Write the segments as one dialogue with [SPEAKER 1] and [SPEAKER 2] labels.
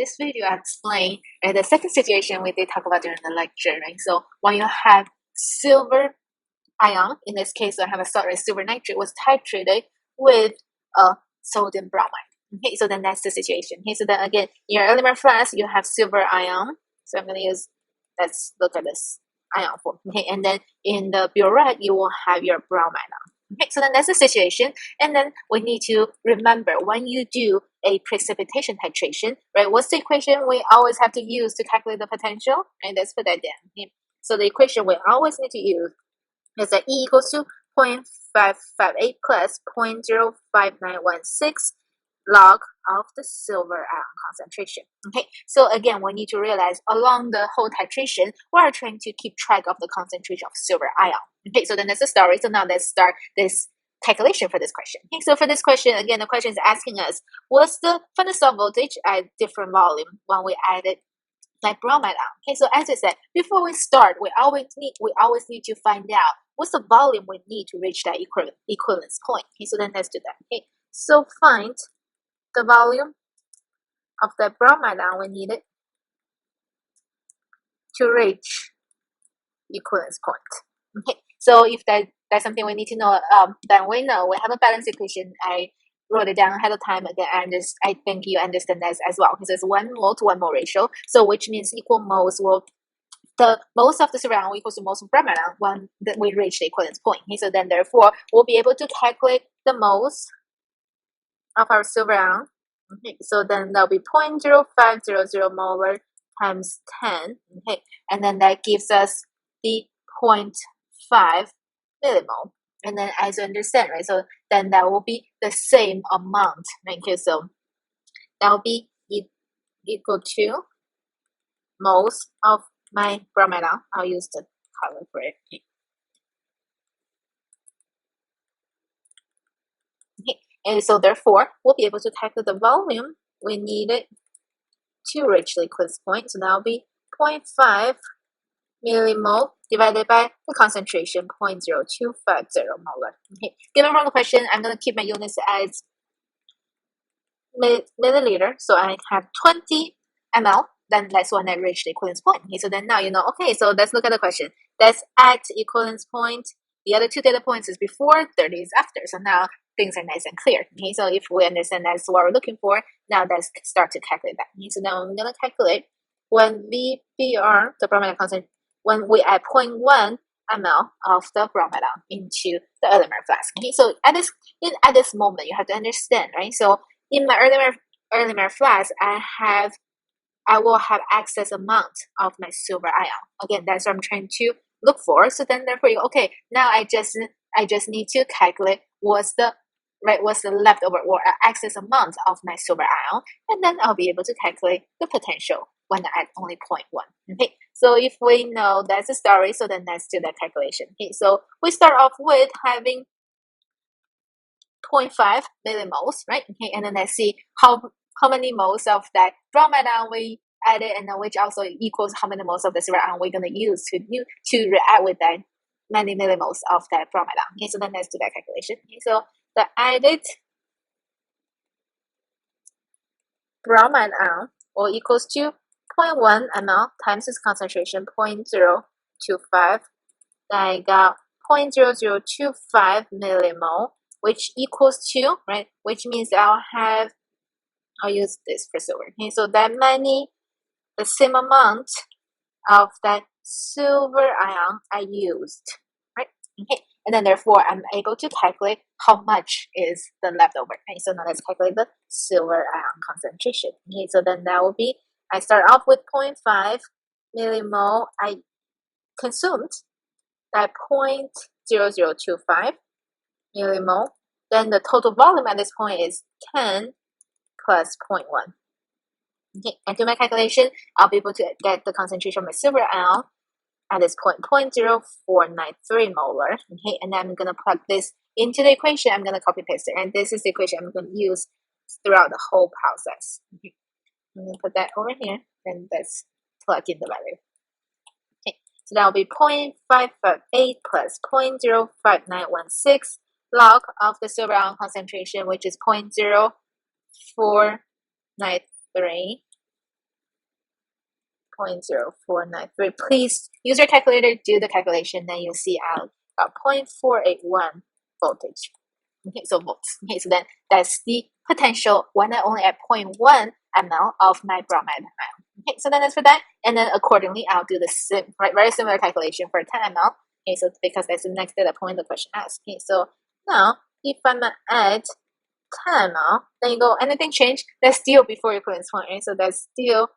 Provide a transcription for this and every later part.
[SPEAKER 1] this video I explain the second situation we did talk about during the lecture, right? So when you have silver ion, in this case I have a salt, silver nitrate was titrated with sodium bromide. Okay, so then that's the situation. Okay, so then again, in your element flask you have silver ion. So I'm going to use, let's look at this ion form. Okay, and then in the burette you will have your bromide ion. Okay, so then that's the situation, and then we need to remember when you do a precipitation titration, right? What's the equation we always have to use to calculate the potential? Right, let's put that down. Okay. So the equation we always need to use is that E equals to 0.558 plus 0.05916 log of the silver ion concentration. Okay, so again, we need to realize along the whole titration, we are trying to keep track of the concentration of silver ion. Okay, so then that's the story. So now let's start this calculation for this question. Okay, so for this question, again, the question is asking us, what's the find the cell voltage at different volume when we added like bromide ion? Okay, so as I said, before we start, we always need to find out what's the volume we need to reach that equivalence point. Okay, so then let's do that. Okay, so find the volume of the bromide ion we needed to reach equivalence point. Okay, so if that's something we need to know, then we know we have a balance equation. I wrote it down ahead of time. Again, I think you understand that as well, because it's 1 mole to 1 mole ratio. So which means equal moles will, the moles of the silver ion equals to moles of bromide ion when we reach the equivalence point. Okay, so then therefore we'll be able to calculate the moles of our silver ion. Okay, so then that'll be 0.0500 molar times 10. Okay, and then that gives us the 0.5 millimole. And then as you understand, right, so then that will be the same amount. Right? Okay, so that will be equal to moles of my bromide ion. I'll use the color for it. Okay, and so therefore we'll be able to calculate the volume we needed to reach the equivalence point. So that will be 0.5 millimole divided by the concentration 0.0250 molar. Okay, given from the question, I'm going to keep my units as milliliter. So I have 20 ml. Then that's when I reach the equivalence point. Okay, so then now you know, okay, so let's look at the question. That's at equivalence point. The other 2 data points is before, 30 is after. So now things are nice and clear. Okay, so if we understand that's what we're looking for, now let's start to calculate that. Okay, so now I'm going to calculate when VBr, the bromide concentration, when we add 0.1 ml of the bromide into the element flask. Okay, so at this moment, you have to understand, right? So in my element flask, I will have excess amount of my silver ion. Again, that's what I'm trying to look for. So then therefore, okay, now I just need to calculate what's the leftover or excess amount of my silver ion, and then I'll be able to calculate the potential when I add only 0.1. Okay, so if we know that's the story, so then let's do that calculation. Okay, so we start off with having 0.5 millimoles, right? Okay, and then let's see how many moles of that bromide ion we added, and then which also equals how many moles of the silver ion we're going to use to react with that many millimoles of that bromide ion. Okay, so then let's do that calculation. Okay, so the added bromide ion will equals to 0.1 ml times its concentration 0.025. Then I got 0.0025 millimole, which equals to, right, which means I'll use this for silver. Okay, so that the same amount of that silver ion I used, right? Okay, and then therefore I'm able to calculate how much is the leftover. Okay, so now let's calculate the silver ion concentration. Okay, so then that will be, I start off with 0.5 millimole. I consumed that 0.0025 millimole. Then the total volume at this point is 10 plus 0.1. Okay, and do my calculation, I'll be able to get the concentration of my silver ion at this point, 0.0493 molar. Okay, and then I'm going to plug this into the equation. I'm going to copy paste it, and this is the equation I'm going to use throughout the whole process. Okay, I'm going to put that over here, and let's plug in the value. Okay, so that will be 0.558 plus 0.05916 log of the silver ion concentration, which is 0.0493 0.0493. Please use your calculator, do the calculation, then you'll see out 0.481 voltage. Okay, so volts. Okay, so then that's the potential when I only at 0.1 ml of my bromide ion. Okay, so then that's for that, and then accordingly I'll do the same, right, very similar calculation for 10 ml. Okay, so because that's the next data point the question asks. Okay, so now if I'm at 10 ml, then you go anything change, that's still before equivalence point, right? So that's still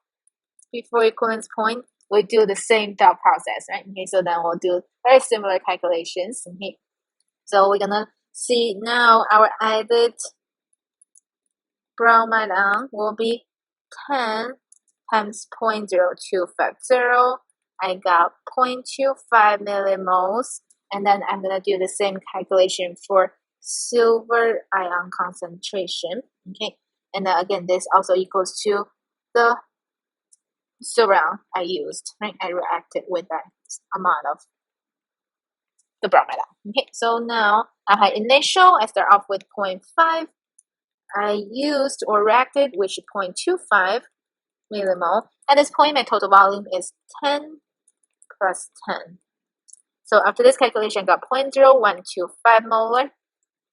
[SPEAKER 1] before equivalence point. We do the same thought process, right? Okay, so then we'll do very similar calculations. Okay, so we're gonna see now our added bromide ion will be 10 times 0.0250. I got 0.25 millimoles, and then I'm gonna do the same calculation for silver ion concentration. Okay, and then again, this also equals to the silver ion I used, right? I reacted with that amount of the bromide ion. Okay, so now I had initial, I start off with 0.5. I used or reacted with 0.25 millimole. At this point, my total volume is 10 plus 10. So after this calculation, I got 0.0125 molar.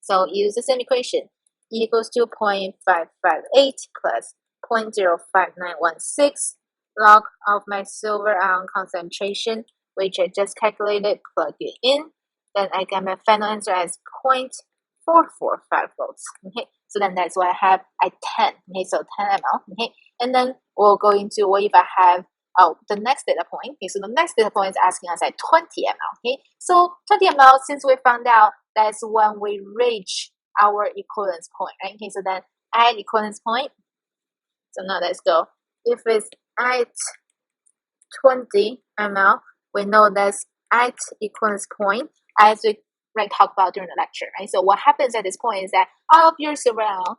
[SPEAKER 1] So use the same equation. E equals to 0.558 plus 0.05916 log of my silver ion concentration, which I just calculated, plug it in. Then I get my final answer as 0.445 volts. Okay, so then that's what I have at 10. Okay, so 10 ml. Okay, and then we'll go into what if I have the next data point. Okay, so the next data point is asking us at 20 ml. Okay, so 20 ml, since we found out that's when we reach our equivalence point, right? Okay, so then at equivalence point, so now let's go. If it's at 20 ml, we know that's at equivalence point, as we talked about during the lecture, right? So what happens at this point is that all of your silver ion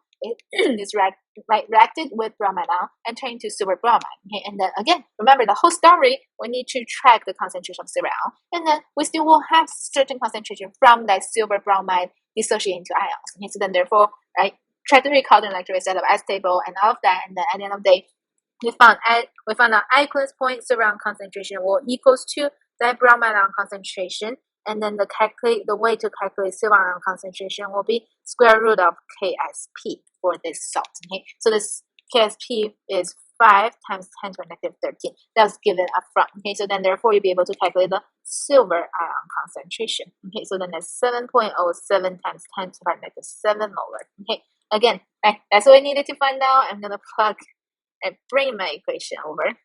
[SPEAKER 1] is reacted with bromide ion and turned into silver bromide. Okay, and then again, remember the whole story, we need to track the concentration of silver ion, and then we still will have certain concentration from that silver bromide dissociating into ions. Okay, so then therefore, right, try to recall the electrolyte setup as table and all of that, and then at the end of the day, we found our equivalence point silver ion concentration will equals to that bromide ion concentration, and then the way to calculate silver ion concentration will be square root of KSP for this salt. Okay, so this KSP is 5 times 10 to the negative 13. That was given up front. Okay, so then therefore you'll be able to calculate the silver ion concentration. Okay, so then that's 7.07 times 10 to the negative 7 molar. Okay, again, that's what I needed to find out. I'm gonna plug and bring my equation over.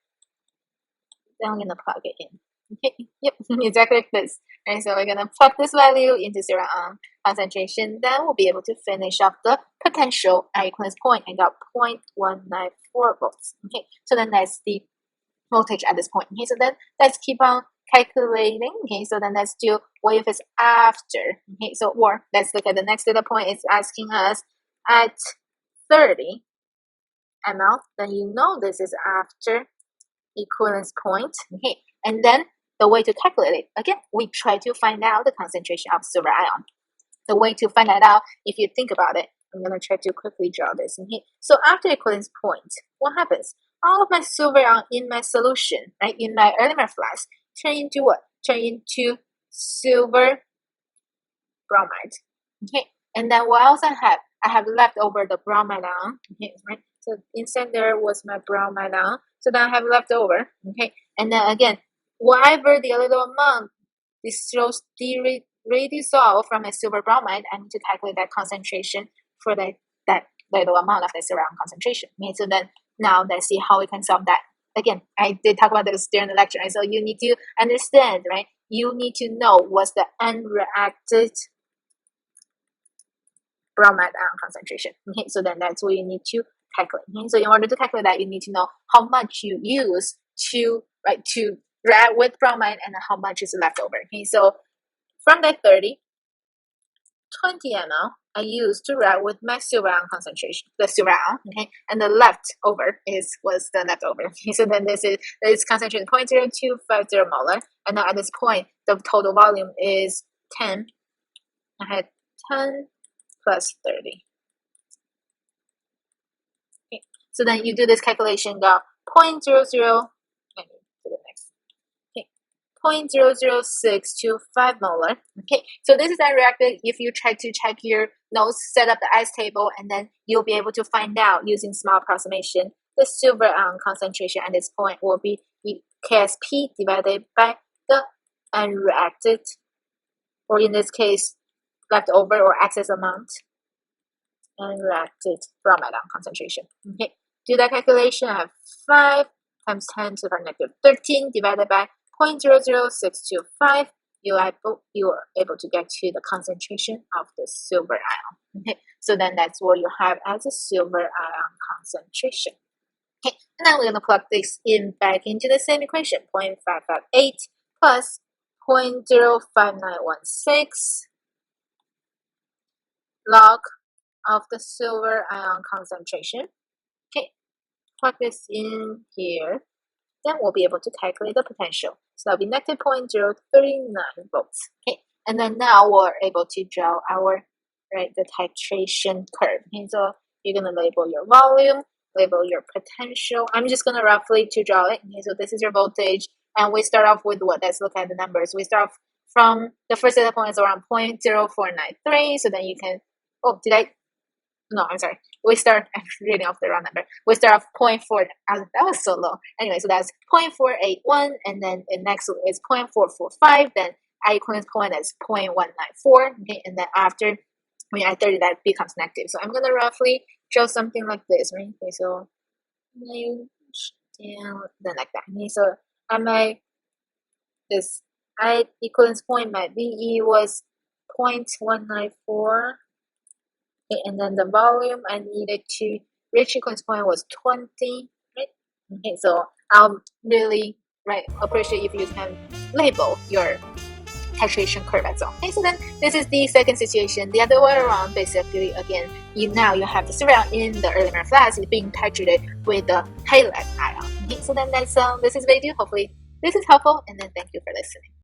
[SPEAKER 1] Then I'm gonna plug it in. Okay, yep, exactly like this. Right, so we're gonna plug this value into silver ion concentration. Then we'll be able to finish up the potential at equivalence point and got 0.194 volts. Okay, so then that's the voltage at this point. Okay, so then let's keep on calculating. Okay, so then let's do what if it's after. Okay, so or let's look at the next data point. It's asking us at 30 ml. Then you know this is after equivalence point. Okay, and then the way to calculate it, again, we try to find out the concentration of silver ion. The way to find that out, if you think about it, I'm going to try to quickly draw this. Okay, so after equivalence point, what happens? All of my silver ion in my solution, right, in my elastomer flask, turn into what? Turn into silver bromide. Okay, and then what else I have? I have left over the bromide ion. Okay, right. So inside there was my bromide ion. So then I have left over. Okay, and then again, whatever the little amount redissolve from a silver bromide, I need to calculate that concentration for that little amount of the silver ion concentration. Okay, so then now let's see how we can solve that. Again, I did talk about this during the lecture, right? So you need to understand, right? You need to know what's the unreacted bromide ion concentration. Okay, so then that's what you need to calculate. Okay, so in order to calculate that, you need to know how much you use to react with bromide and how much is left over. Okay, so from that 30, 20 ml I used to react with my silver ion concentration, the silver ion. Okay, and the leftover was the leftover. Okay, so then this concentration 0.0250 molar, and now at this point the total volume is 10. I had 10 plus 30. Okay, so then you do this calculation, got 0.00. 0.006 to 5 molar. Okay, so this is unreacted. If you try to check your notes, set up the ice table, and then you'll be able to find out using small approximation the silver ion concentration at this point will be KSP divided by the unreacted, or in this case, leftover or excess amount, unreacted bromide ion concentration. Okay, do that calculation. I have 5 times 10 to the power negative 13 divided by 0.00625. You are able to get to the concentration of the silver ion. Okay, so then that's what you have as a silver ion concentration. Okay, now we're going to plug this in back into the same equation, 0.558 plus 0.05916 log of the silver ion concentration. Okay, plug this in here. Then we'll be able to calculate the potential. So that'll be negative 0.039 volts. Okay, and then now we're able to draw our the titration curve. Okay, so you're gonna label your volume, label your potential. I'm just gonna roughly to draw it. Okay, so this is your voltage, and we start off with what? Let's look at the numbers. We start off from the first data point is around 0.0493. So then you can. Oh, did I? No, I'm sorry. We start, I'm reading off the wrong number. We start off 0.4, that was so low. Anyway, so that's 0.481, and then the next is 0.445, then I equivalent point is 0.194, okay, and then after, when I 30, that becomes negative. So I'm going to roughly draw something like this, right? Okay, so, then like that. Okay, so this I equivalence point, my VE was 0.194. Okay, and then the volume I needed to reach equivalence point was 20, right? Okay, so I'll really appreciate if you can label your titration curve as well. Okay, so then this is the second situation. The other way around, basically, again, you have the silver ion in the earlier flask is being titrated with the Halide ion. Okay, so then that's this is video. Hopefully this is helpful, and then thank you for listening.